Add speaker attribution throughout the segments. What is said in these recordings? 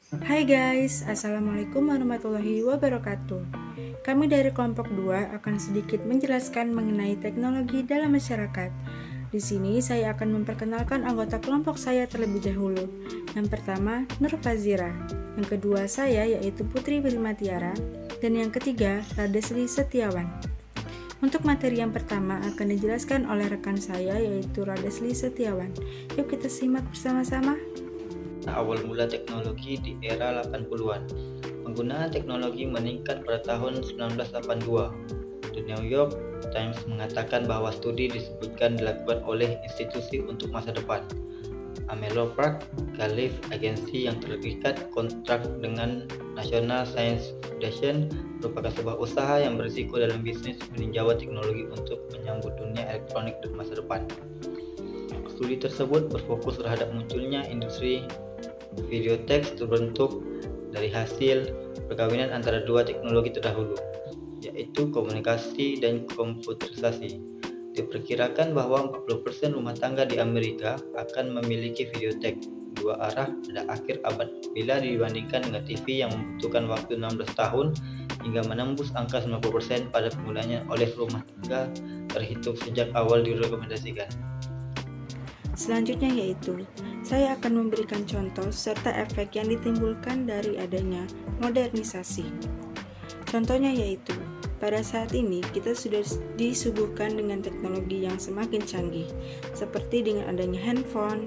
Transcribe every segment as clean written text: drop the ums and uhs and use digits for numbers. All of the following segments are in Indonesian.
Speaker 1: Hai guys, Assalamualaikum warahmatullahi wabarakatuh. Kami dari kelompok 2 akan sedikit menjelaskan mengenai teknologi dalam masyarakat. Di sini saya akan memperkenalkan anggota kelompok saya terlebih dahulu. Yang pertama, Nur Fazira. Yang kedua saya yaitu Putri Wilmatiara. Dan yang ketiga, Radesli Setiawan. Untuk materi yang pertama akan dijelaskan oleh rekan saya yaitu Radesli Setiawan. Yuk kita simak bersama-sama.
Speaker 2: Awal mula teknologi di era 80-an. Penggunaan teknologi meningkat pada tahun 1982. The New York Times mengatakan bahwa studi disebutkan dilakukan oleh institusi untuk masa depan. Menlo Park Calif, agensi yang terikat kontrak dengan National Science Foundation, merupakan sebuah usaha yang berisiko dalam bisnis peninjauan teknologi untuk menyambut dunia elektronik di masa depan. Studi tersebut berfokus terhadap munculnya industri video teks terbentuk dari hasil perkawinan antara dua teknologi terdahulu, yaitu komunikasi dan komputerisasi. Diperkirakan bahwa 40% rumah tangga di Amerika akan memiliki video teks dua arah pada akhir abad bila dibandingkan dengan TV yang membutuhkan waktu 16 tahun hingga menembus angka 90% pada penggunaannya oleh rumah tangga terhitung sejak awal direkomendasikan.
Speaker 1: Selanjutnya yaitu, saya akan memberikan contoh serta efek yang ditimbulkan dari adanya modernisasi. Contohnya yaitu, pada saat ini kita sudah disuguhkan dengan teknologi yang semakin canggih, seperti dengan adanya handphone,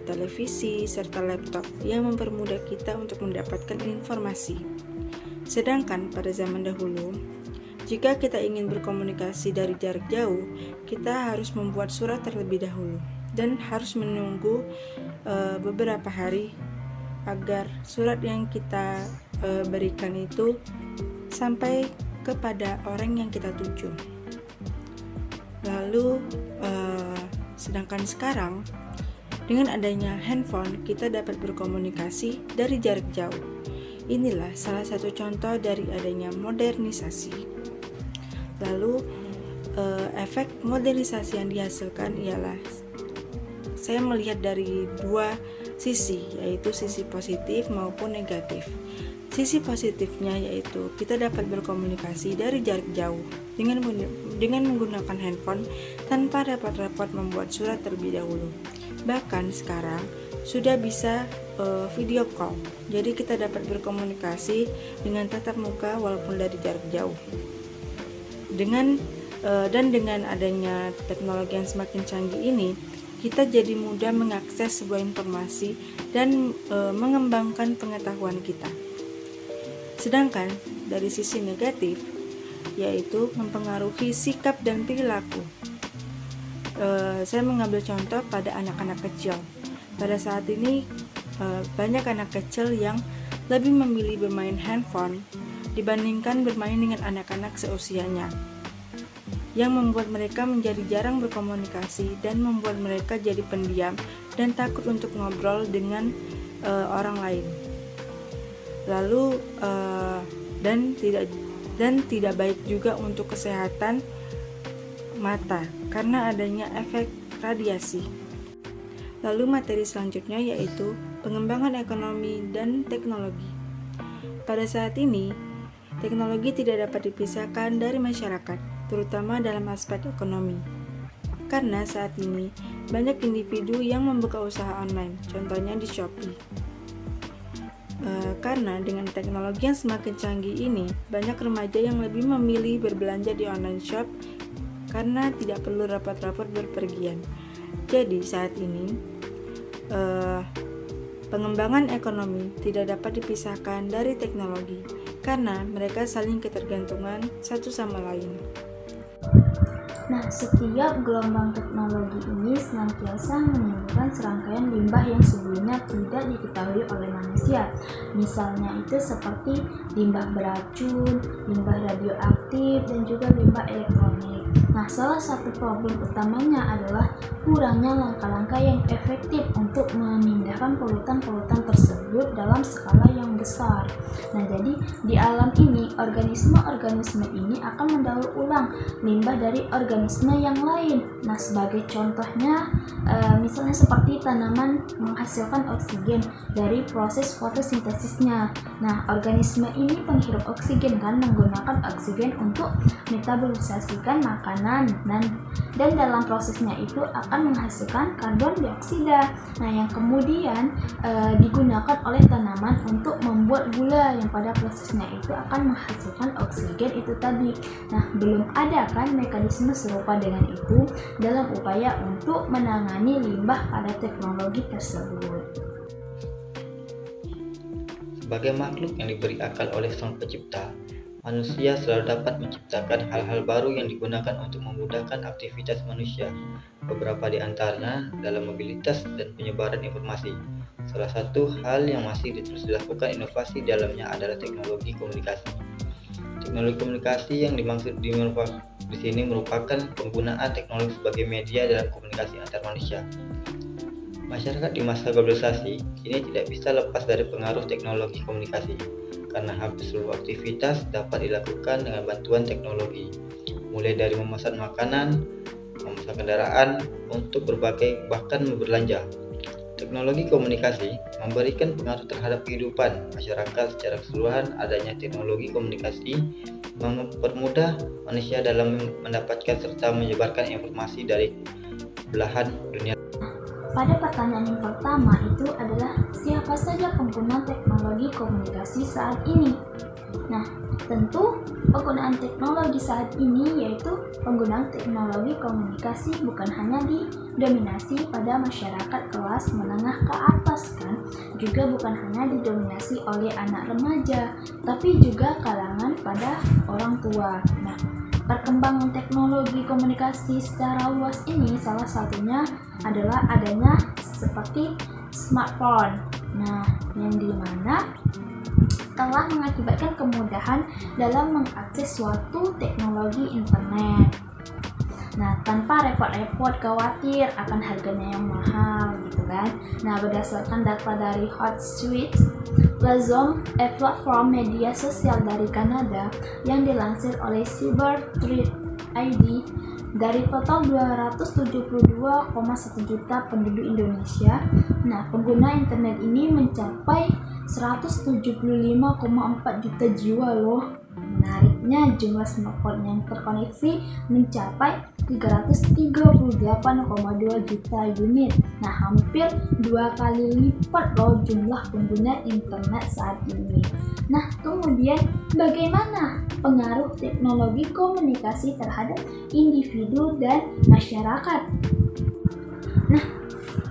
Speaker 1: televisi, serta laptop yang mempermudah kita untuk mendapatkan informasi. Sedangkan pada zaman dahulu, jika kita ingin berkomunikasi dari jarak jauh, kita harus membuat surat terlebih dahulu dan harus menunggu beberapa hari agar surat yang kita berikan itu sampai kepada orang yang kita tuju. Lalu sedangkan sekarang dengan adanya handphone kita dapat berkomunikasi dari jarak jauh. Inilah salah satu contoh dari adanya modernisasi. Lalu efek modernisasi yang dihasilkan ialah saya melihat dari dua sisi, yaitu sisi positif maupun negatif. Sisi positifnya yaitu kita dapat berkomunikasi dari jarak jauh dengan menggunakan handphone tanpa repot-repot membuat surat terlebih dahulu. Bahkan sekarang sudah bisa video call, jadi kita dapat berkomunikasi dengan tatap muka walaupun dari jarak jauh. Dengan adanya teknologi yang semakin canggih ini, kita jadi mudah mengakses sebuah informasi dan mengembangkan pengetahuan kita. Sedangkan dari sisi negatif, yaitu mempengaruhi sikap dan perilaku. Saya mengambil contoh pada anak-anak kecil. Pada saat ini banyak anak kecil yang lebih memilih bermain handphone dibandingkan bermain dengan anak-anak seusianya, yang membuat mereka menjadi jarang berkomunikasi dan membuat mereka jadi pendiam dan takut untuk ngobrol dengan orang lain. Lalu dan tidak baik juga untuk kesehatan mata karena adanya efek radiasi. Lalu materi selanjutnya yaitu pengembangan ekonomi dan teknologi. Pada saat ini, teknologi tidak dapat dipisahkan dari masyarakat, terutama dalam aspek ekonomi. Karena saat ini banyak individu yang membuka usaha online, contohnya di Shopee. Karena dengan teknologi yang semakin canggih ini, banyak remaja yang lebih memilih berbelanja di online shop karena tidak perlu rapat-rapat berpergian. Jadi saat ini pengembangan ekonomi tidak dapat dipisahkan dari teknologi karena mereka saling ketergantungan satu sama lain.
Speaker 3: Nah, setiap gelombang teknologi ini senantiasa menimbulkan serangkaian limbah yang sebelumnya tidak diketahui oleh manusia. Misalnya itu seperti limbah beracun, limbah radioaktif, dan juga limbah elektronik. Nah, salah satu problem utamanya adalah kurangnya langkah-langkah yang efektif untuk memindahkan polutan-polutan tersebut dalam skala yang besar. besar. Nah, jadi di alam ini organisme-organisme ini akan mendaur ulang limbah dari organisme yang lain. Nah, sebagai contohnya misalnya seperti tanaman menghasilkan oksigen dari proses fotosintesisnya. Nah, organisme ini penghirup oksigen kan, menggunakan oksigen untuk metabolisasikan makanan dan dalam prosesnya itu akan menghasilkan karbon dioksida. Nah, yang kemudian digunakan oleh tanaman untuk membuat gula yang pada prosesnya itu akan menghasilkan oksigen itu tadi. Nah, belum ada kan mekanisme serupa dengan itu dalam upaya untuk menangani limbah pada teknologi tersebut.
Speaker 2: Sebagai makhluk yang diberi akal oleh Sang Pencipta, manusia selalu dapat menciptakan hal-hal baru yang digunakan untuk memudahkan aktivitas manusia. Beberapa di antaranya dalam mobilitas dan penyebaran informasi. Salah satu hal yang masih terus dilakukan inovasi dalamnya adalah teknologi komunikasi. Teknologi komunikasi yang dimaksud di sini merupakan penggunaan teknologi sebagai media dalam komunikasi antar manusia. Masyarakat di masa globalisasi ini tidak bisa lepas dari pengaruh teknologi komunikasi, karena hampir seluruh aktivitas dapat dilakukan dengan bantuan teknologi, mulai dari memesan makanan, memesan kendaraan, untuk berbagai bahkan berbelanja. Teknologi komunikasi memberikan pengaruh terhadap kehidupan masyarakat secara keseluruhan. Adanya teknologi komunikasi mempermudah manusia dalam mendapatkan serta menyebarkan informasi dari belahan dunia.
Speaker 3: Pada pertanyaan yang pertama itu adalah siapa saja pengguna teknologi komunikasi saat ini? Nah, tentu penggunaan teknologi saat ini yaitu penggunaan teknologi komunikasi bukan hanya didominasi pada masyarakat kelas menengah ke atas kan, juga bukan hanya didominasi oleh anak remaja, tapi juga kalangan pada orang tua. Nah, perkembangan teknologi komunikasi secara luas ini salah satunya adalah adanya seperti smartphone. Nah, yang dimana telah mengakibatkan kemudahan dalam mengakses suatu teknologi internet. Nah, tanpa repot-repot khawatir akan harganya yang mahal gitu kan. Nah, berdasarkan data dari Hootsuite, platform media sosial dari Kanada yang dilansir oleh Cybertrade ID, dari total 272,1 juta penduduk Indonesia, nah pengguna internet ini mencapai 175,4 juta jiwa loh. Menariknya, jumlah smartphone yang terkoneksi mencapai 338,2 juta unit. Nah, hampir 2 kali lipat loh jumlah pengguna internet saat ini. Nah, kemudian bagaimana pengaruh teknologi komunikasi terhadap individu dan masyarakat? Nah,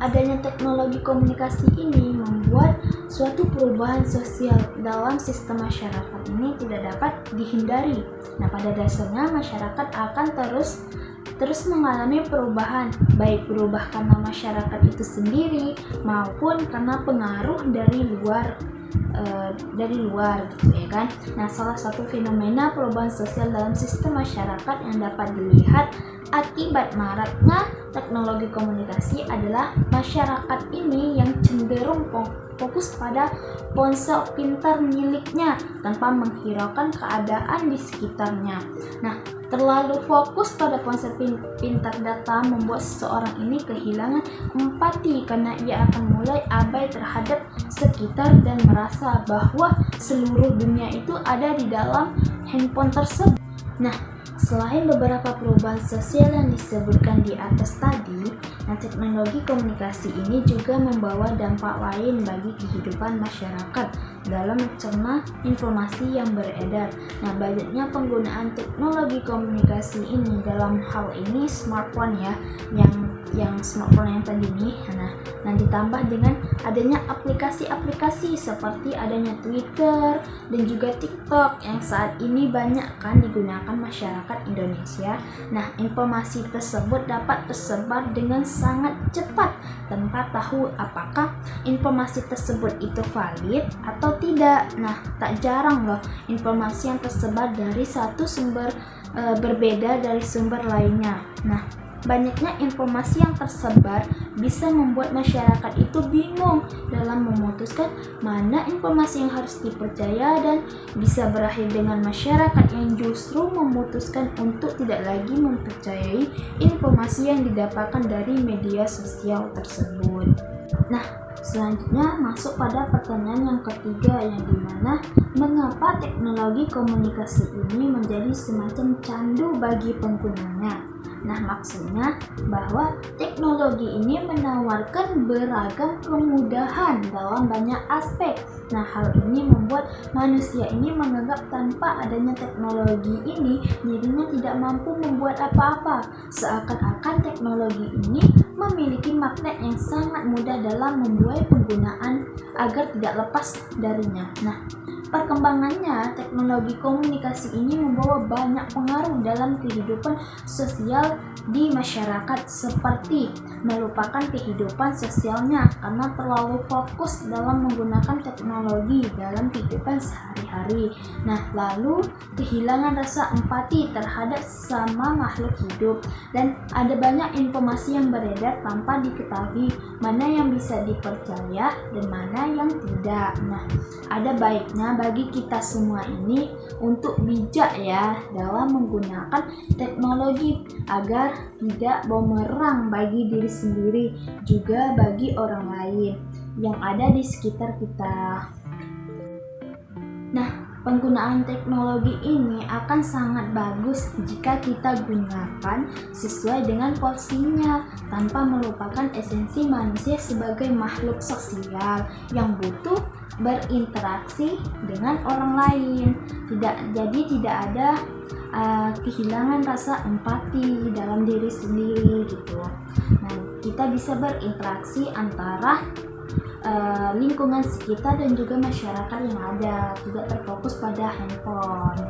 Speaker 3: adanya teknologi komunikasi ini membuat suatu perubahan sosial dalam sistem masyarakat ini tidak dapat dihindari. Nah, pada dasarnya masyarakat akan terus mengalami perubahan, baik berubah karena masyarakat itu sendiri maupun karena pengaruh dari luar gitu ya kan. Nah, salah satu fenomena perubahan sosial dalam sistem masyarakat yang dapat dilihat akibat maraknya teknologi komunikasi adalah masyarakat ini yang cenderung fokus pada ponsel pintar miliknya tanpa menghiraukan keadaan di sekitarnya. Nah, terlalu fokus pada ponsel pintar data membuat seseorang ini kehilangan empati karena ia akan mulai abai terhadap sekitar dan merasa bahwa seluruh dunia itu ada di dalam handphone tersebut. Nah, selain beberapa perubahan sosial yang disebutkan di atas tadi, nah teknologi komunikasi ini juga membawa dampak lain bagi kehidupan masyarakat dalam mencerna informasi yang beredar. Nah, banyaknya penggunaan teknologi komunikasi ini dalam hal ini smartphone ya, yang smartphone yang tadi nih. Nah, ditambah dengan adanya aplikasi-aplikasi seperti adanya Twitter dan juga TikTok yang saat ini banyak kan digunakan masyarakat Indonesia. Nah, informasi tersebut dapat tersebar dengan sangat cepat tanpa tahu apakah informasi tersebut itu valid atau tidak. Nah, tak jarang loh informasi yang tersebar dari satu sumber berbeda dari sumber lainnya. Nah, banyaknya informasi yang tersebar bisa membuat masyarakat itu bingung dalam memutuskan mana informasi yang harus dipercaya dan bisa berakhir dengan masyarakat yang justru memutuskan untuk tidak lagi mempercayai informasi yang didapatkan dari media sosial tersebut. Nah, selanjutnya masuk pada pertanyaan yang ketiga, yang dimana mengapa teknologi komunikasi ini menjadi semacam candu bagi penggunanya. Nah, maksudnya bahwa teknologi ini menawarkan beragam kemudahan dalam banyak aspek. Nah, hal ini membuat manusia ini menganggap tanpa adanya teknologi ini dirinya tidak mampu membuat apa-apa. Seakan-akan teknologi ini memiliki magnet yang sangat mudah dalam membuai penggunaan agar tidak lepas darinya. Nah, perkembangannya teknologi komunikasi ini membawa banyak pengaruh dalam kehidupan sosial di masyarakat, seperti melupakan kehidupan sosialnya karena terlalu fokus dalam menggunakan teknologi dalam kehidupan sehari-hari. Nah, lalu kehilangan rasa empati terhadap sama makhluk hidup, dan ada banyak informasi yang beredar tanpa diketahui mana yang bisa dipercaya dan mana yang tidak. Nah, ada baiknya bagi kita semua ini untuk bijak ya dalam menggunakan teknologi agar tidak bumerang bagi diri sendiri juga bagi orang lain yang ada di sekitar kita. Nah, penggunaan teknologi ini akan sangat bagus jika kita gunakan sesuai dengan porsinya tanpa melupakan esensi manusia sebagai makhluk sosial yang butuh berinteraksi dengan orang lain. Jadi tidak ada kehilangan rasa empati dalam diri sendiri gitu. Nah, kita bisa berinteraksi antara lingkungan sekitar dan juga masyarakat yang ada, tidak terfokus pada handphone.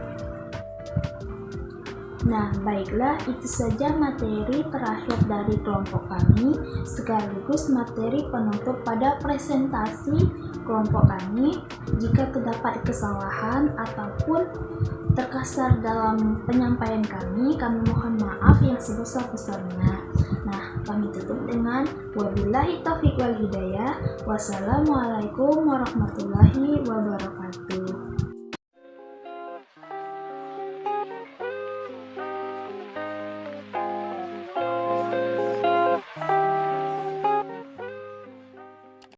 Speaker 3: Nah, baiklah, itu saja materi terakhir dari kelompok kami, sekaligus materi penutup pada presentasi kelompok kami. Jika terdapat kesalahan ataupun terkasar dalam penyampaian kami mohon maaf yang sebesar-besarnya. Nah, kami tutup dengan wabillahi taufiq wal hidayah. Wassalamualaikum warahmatullahi wabarakatuh.